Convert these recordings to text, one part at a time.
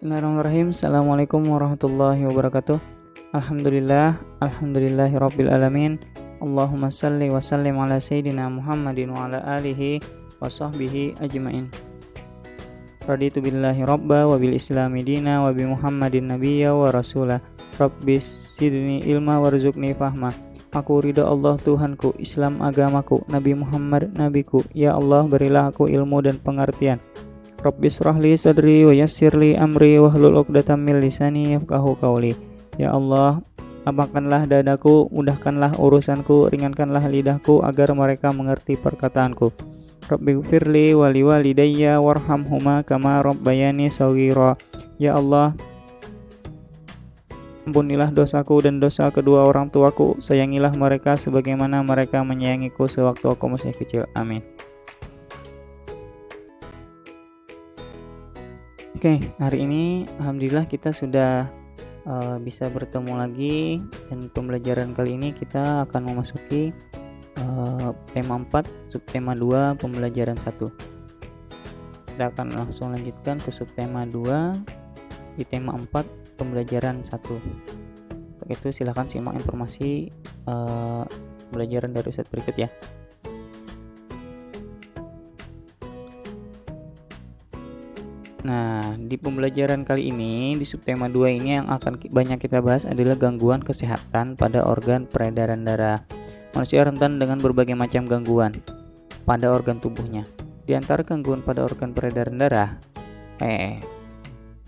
Bismillahirrahmanirrahim. Assalamualaikum warahmatullahi wabarakatuh. Alhamdulillahirabbil alamin. Allahumma salli wa sallim ala sayyidina Muhammadin wa ala alihi wa sahbihi ajmain. Raditu billahi rabba wa bil islami dina wa bi Muhammadin nabiyya wa rasulah. Rabbis zidni ilma warzuqni fahma. Aku ridha Allah Tuhanku, Islam agamaku, Nabi Muhammad nabiku. Ya Allah, berilah aku ilmu dan pengertian. Rabbis shrahli sadri wa yassirli amri wahlul 'uqdatam min lisani yafqahu qawli. Ya Allah, lapangkanlah dadaku, mudahkanlah urusanku, ringankanlah lidahku agar mereka mengerti perkataanku. Rabbighfirli wa liwalidayya warhamhuma kama rabbayani shaghira. Ya Allah, ampunilah dosaku dan dosa kedua orang tuaku, sayangilah mereka sebagaimana mereka menyayangiku sewaktu aku masih kecil. Amin. Oke, hari ini alhamdulillah kita sudah bisa bertemu lagi, dan pembelajaran kali ini kita akan memasuki tema 4, subtema 2, pembelajaran 1. Kita akan langsung lanjutkan ke subtema 2 di tema 4, pembelajaran 1. Untuk itu silakan simak informasi pembelajaran dari Ustadz berikut ya. Nah, di pembelajaran kali ini, di subtema 2 ini yang akan banyak kita bahas adalah gangguan kesehatan pada organ peredaran darah. Manusia rentan dengan berbagai macam gangguan pada organ tubuhnya. Di antara gangguan pada organ peredaran darah,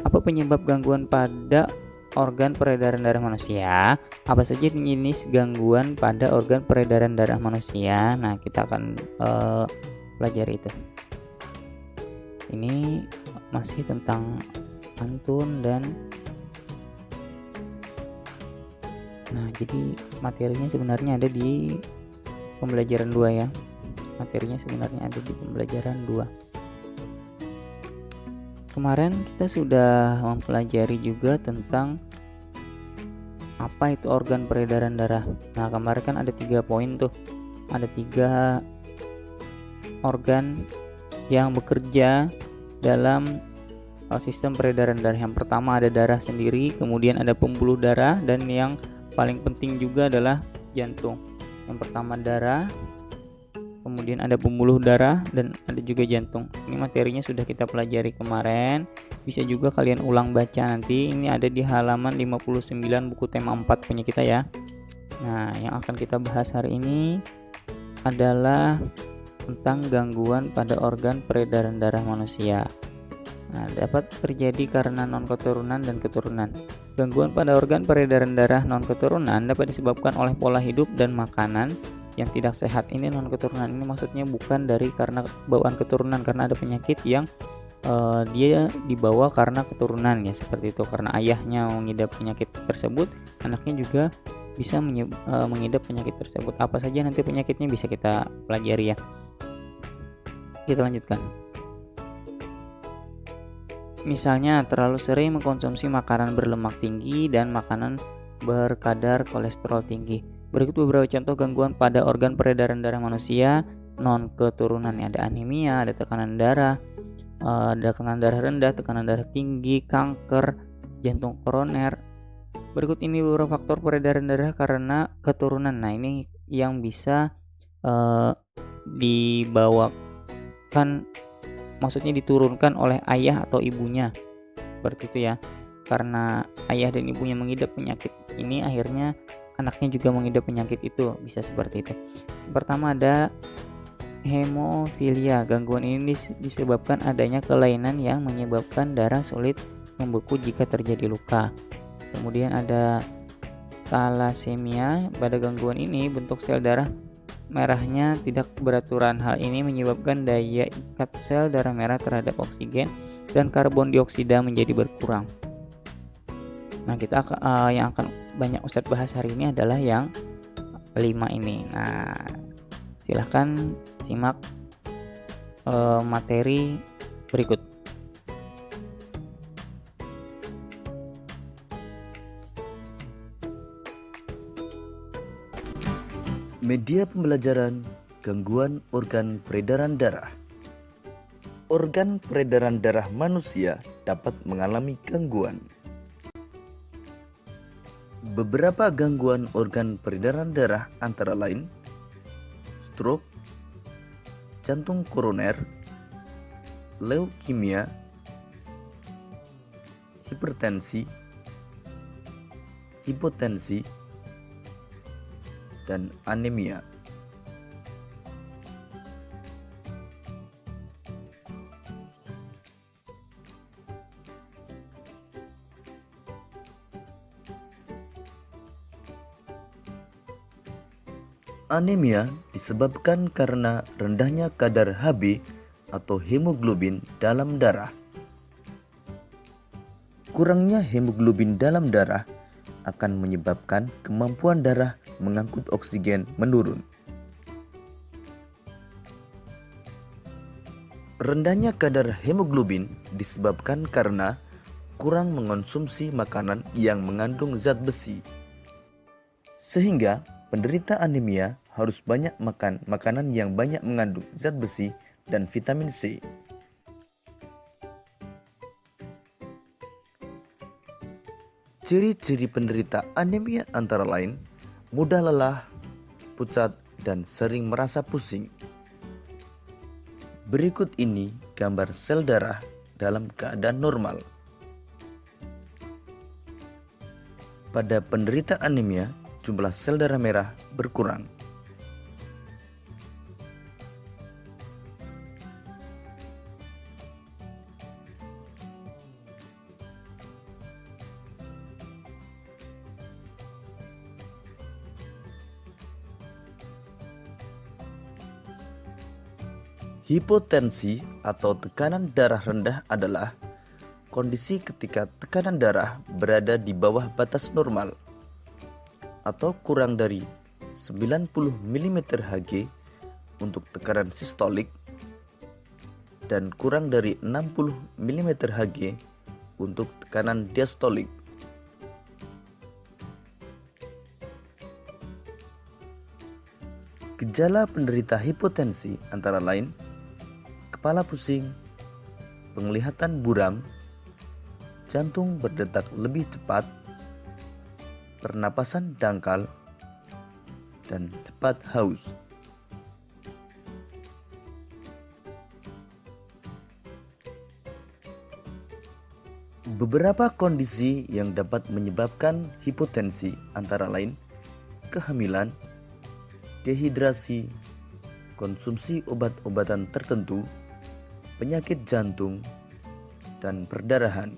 apa penyebab gangguan pada organ peredaran darah manusia? Apa saja jenis gangguan pada organ peredaran darah manusia? Nah, kita akan pelajari itu. Ini masih tentang pantun dan jadi materinya sebenarnya ada di pembelajaran 2 ya. Materinya sebenarnya ada di pembelajaran 2. Kemarin kita sudah mempelajari juga tentang apa itu organ peredaran darah. Nah, kemarin kan ada 3 poin tuh. Ada 3 organ yang bekerja dalam sistem peredaran darah. Yang pertama ada darah sendiri, kemudian ada pembuluh darah, dan yang paling penting juga adalah jantung. Yang pertama darah, kemudian ada pembuluh darah, dan ada juga jantung. Ini materinya sudah kita pelajari kemarin. Bisa juga kalian ulang baca nanti. Ini ada di halaman 59 buku tema 4 punya kita ya. Nah, yang akan kita bahas hari ini adalah tentang gangguan pada organ peredaran darah manusia. Nah, dapat terjadi karena non-keturunan dan keturunan. Gangguan pada organ peredaran darah non-keturunan dapat disebabkan oleh pola hidup dan makanan yang tidak sehat. Ini non-keturunan, ini maksudnya bukan dari karena bawaan keturunan, karena ada penyakit yang dia dibawa karena keturunan ya, seperti itu. Karena ayahnya mengidap penyakit tersebut, anaknya juga bisa mengidap penyakit tersebut. Apa saja nanti penyakitnya bisa kita pelajari ya. Kita lanjutkan. Misalnya terlalu sering mengkonsumsi makanan berlemak tinggi dan makanan berkadar kolesterol tinggi. Berikut beberapa contoh gangguan pada organ peredaran darah manusia non keturunan. Ada anemia, ada tekanan darah rendah, tekanan darah tinggi, kanker, jantung koroner. Berikut ini beberapa faktor peredaran darah karena keturunan. Nah, ini yang bisa maksudnya diturunkan oleh ayah atau ibunya, seperti itu ya. Karena ayah dan ibunya mengidap penyakit ini, akhirnya anaknya juga mengidap penyakit itu, bisa seperti itu. Pertama ada hemofilia. Gangguan ini disebabkan adanya kelainan yang menyebabkan darah sulit membeku jika terjadi luka. Kemudian ada thalassemia. Pada gangguan ini bentuk sel darah merahnya tidak beraturan. Hal ini menyebabkan daya ikat sel darah merah terhadap oksigen dan karbon dioksida menjadi berkurang. Nah, kita yang akan banyak Ustadz bahas hari ini adalah yang 5 ini. Nah, silahkan simak materi berikut. Media pembelajaran gangguan organ peredaran darah. Organ peredaran darah manusia dapat mengalami gangguan. Beberapa gangguan organ peredaran darah antara lain stroke, jantung koroner, leukemia, hipertensi, hipotensi, dan anemia. Anemia disebabkan karena rendahnya kadar Hb atau hemoglobin dalam darah. Kurangnya hemoglobin dalam darah akan menyebabkan kemampuan darah mengangkut oksigen menurun. Rendahnya kadar hemoglobin disebabkan karena kurang mengonsumsi makanan yang mengandung zat besi. Sehingga penderita anemia harus banyak makan makanan yang banyak mengandung zat besi dan vitamin C. Ciri-ciri penderita anemia antara lain mudah lelah, pucat, dan sering merasa pusing. Berikut ini gambar sel darah dalam keadaan normal. Pada penderita anemia, jumlah sel darah merah berkurang. Hipotensi atau tekanan darah rendah adalah kondisi ketika tekanan darah berada di bawah batas normal atau kurang dari 90 mmHg untuk tekanan sistolik dan kurang dari 60 mmHg untuk tekanan diastolik. Gejala penderita hipotensi antara lain kepala pusing, penglihatan buram, jantung berdetak lebih cepat, pernapasan dangkal, dan cepat haus. Beberapa kondisi yang dapat menyebabkan hipotensi antara lain kehamilan, dehidrasi, konsumsi obat-obatan tertentu, penyakit jantung, dan perdarahan.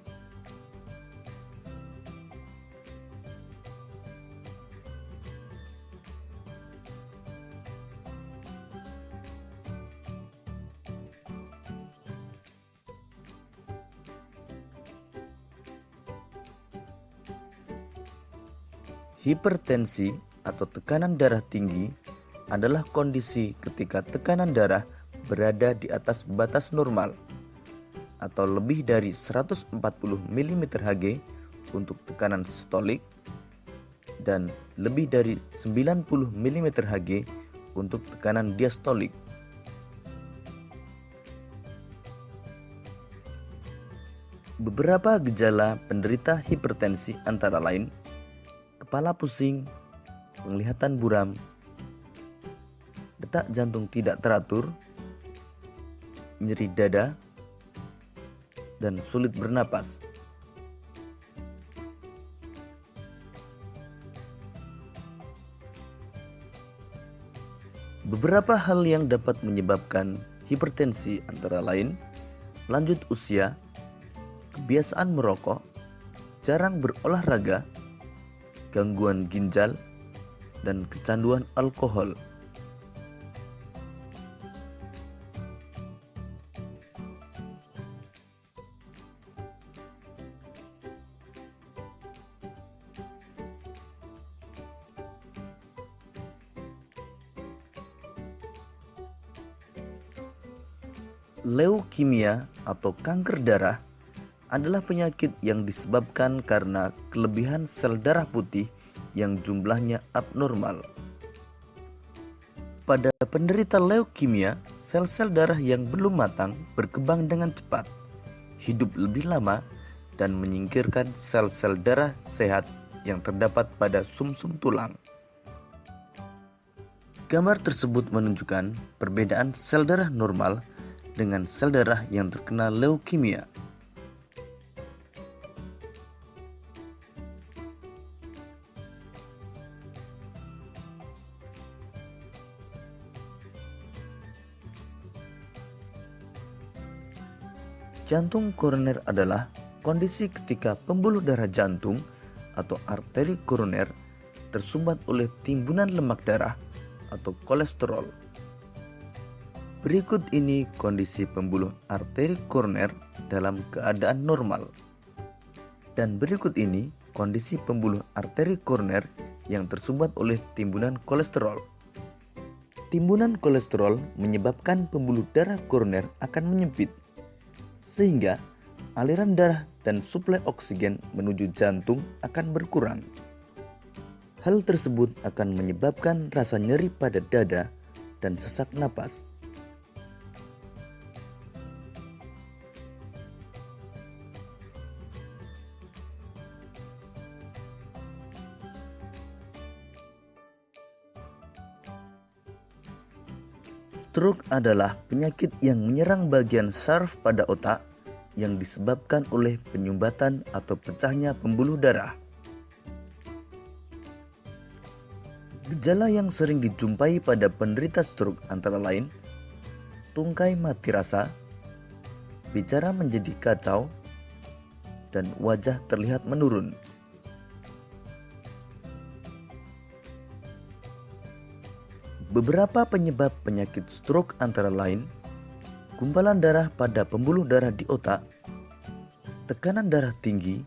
Hipertensi atau tekanan darah tinggi adalah kondisi ketika tekanan darah berada di atas batas normal atau lebih dari 140 mmHg untuk tekanan sistolik dan lebih dari 90 mmHg untuk tekanan diastolik. Beberapa gejala penderita hipertensi antara lain kepala pusing, penglihatan buram, detak jantung tidak teratur, nyeri dada, dan sulit bernapas. Beberapa hal yang dapat menyebabkan hipertensi antara lain lanjut usia, kebiasaan merokok, jarang berolahraga, gangguan ginjal, dan kecanduan alkohol. Leukemia atau kanker darah adalah penyakit yang disebabkan karena kelebihan sel darah putih yang jumlahnya abnormal. Pada penderita leukemia, sel-sel darah yang belum matang berkembang dengan cepat hidup lebih lama dan menyingkirkan sel-sel darah sehat yang terdapat pada sumsum tulang. Gambar tersebut menunjukkan perbedaan sel darah normal dengan sel darah yang terkena leukemia. Jantung koroner adalah kondisi ketika pembuluh darah jantung atau arteri koroner tersumbat oleh timbunan lemak darah atau kolesterol. Berikut ini kondisi pembuluh arteri koroner dalam keadaan normal. Dan berikut ini kondisi pembuluh arteri koroner yang tersumbat oleh timbunan kolesterol. Timbunan kolesterol menyebabkan pembuluh darah koroner akan menyempit, sehingga aliran darah dan suplai oksigen menuju jantung akan berkurang. Hal tersebut akan menyebabkan rasa nyeri pada dada dan sesak napas. Stroke adalah penyakit yang menyerang bagian saraf pada otak yang disebabkan oleh penyumbatan atau pecahnya pembuluh darah. Gejala yang sering dijumpai pada penderita stroke antara lain tungkai mati rasa, bicara menjadi kacau, dan wajah terlihat menurun. Beberapa penyebab penyakit stroke antara lain gumpalan darah pada pembuluh darah di otak, tekanan darah tinggi,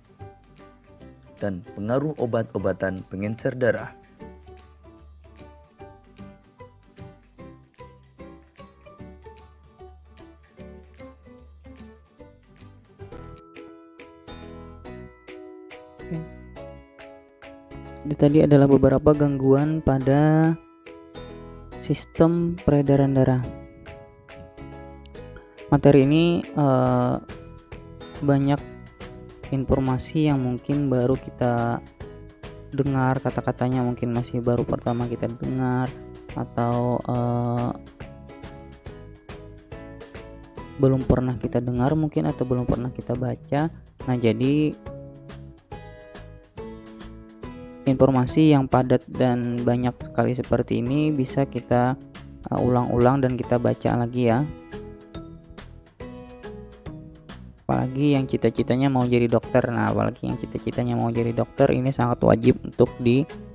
dan pengaruh obat-obatan pengencer darah. Itu tadi adalah beberapa gangguan pada sistem peredaran darah. Materi ini banyak informasi yang mungkin baru kita dengar, kata-katanya mungkin masih baru pertama kita dengar, atau belum pernah kita dengar mungkin, atau belum pernah kita baca. Nah, jadi informasi yang padat dan banyak sekali seperti ini bisa kita ulang-ulang dan kita baca lagi ya. Apalagi yang cita-citanya mau jadi dokter. Nah, apalagi yang cita-citanya mau jadi dokter, ini sangat wajib untuk dipelajari.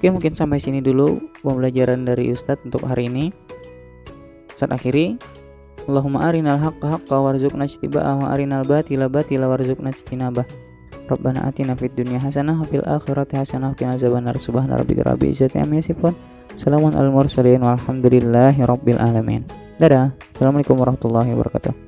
Oke, mungkin sampai sini dulu pembelajaran dari Ustadz untuk hari ini. Ustadz akhiri, Allahumma arinal haqqa haqqa warzuqna ijtiba'ah wa arinal batila batila warzuqna ijtinabah. Rabbana atina fid dunya hasanah wa fil akhirati hasanah wa qina azabannar. Subhana rabbika rabbil izzati amma yasifun. Salamun alal mursalin walhamdulillahi rabbil alamin. Dadah. Assalamualaikum warahmatullahi wabarakatuh.